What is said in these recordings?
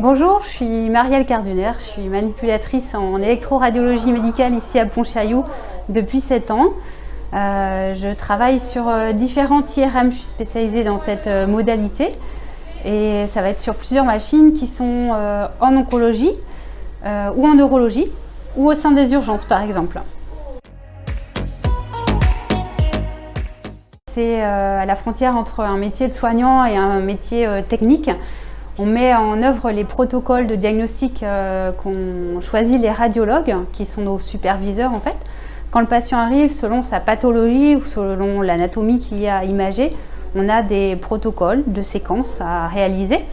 Bonjour, je suis Marielle Carduner, je suis manipulatrice en électroradiologie médicale ici à Pontchaillou depuis 7 ans. Je travaille sur différents IRM, je suis spécialisée dans cette modalité et ça va être sur plusieurs machines qui sont en oncologie ou en neurologie ou au sein des urgences par exemple. C'est à la frontière entre un métier de soignant et un métier technique. On met en œuvre les protocoles de diagnostic qu'ont choisi les radiologues, qui sont nos superviseurs en fait. Quand le patient arrive, selon sa pathologie ou selon l'anatomie qu'il y a à imager, on a des protocoles de séquences à réaliser.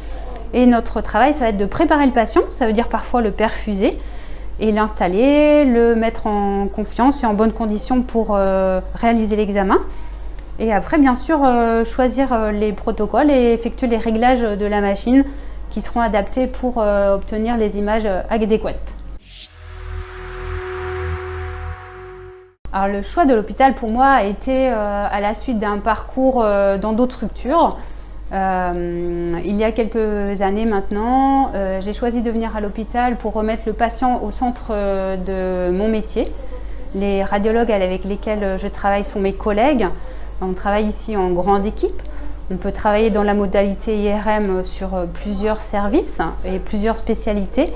Et notre travail, ça va être de préparer le patient, ça veut dire parfois le perfuser, et l'installer, le mettre en confiance et en bonne condition pour réaliser l'examen. Et après, bien sûr, choisir les protocoles et effectuer les réglages de la machine qui seront adaptés pour obtenir les images adéquates. Alors, le choix de l'hôpital pour moi a été à la suite d'un parcours dans d'autres structures. Il y a quelques années maintenant, j'ai choisi de venir à l'hôpital pour remettre le patient au centre de mon métier. Les radiologues avec lesquels je travaille sont mes collègues. On travaille ici en grande équipe. On peut travailler dans la modalité IRM sur plusieurs services et plusieurs spécialités,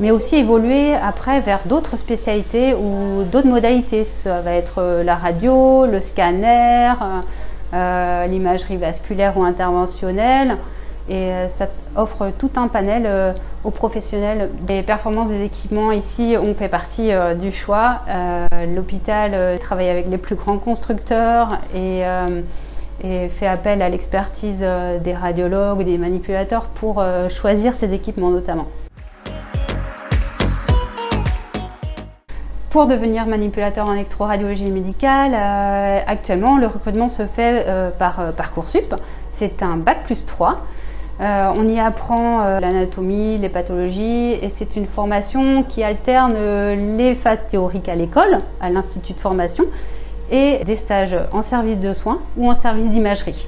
mais aussi évoluer après vers d'autres spécialités ou d'autres modalités. Ça va être la radio, le scanner, l'imagerie vasculaire ou interventionnelle. Et ça offre tout un panel aux professionnels. Les performances des équipements ici ont fait partie du choix. L'hôpital travaille avec les plus grands constructeurs et fait appel à l'expertise des radiologues ou des manipulateurs pour choisir ces équipements notamment. Pour devenir manipulateur en électroradiologie médicale, actuellement le recrutement se fait par Parcoursup. C'est un bac+3. On y apprend l'anatomie, les pathologies et c'est une formation qui alterne les phases théoriques à l'école, à l'institut de formation et des stages en service de soins ou en service d'imagerie.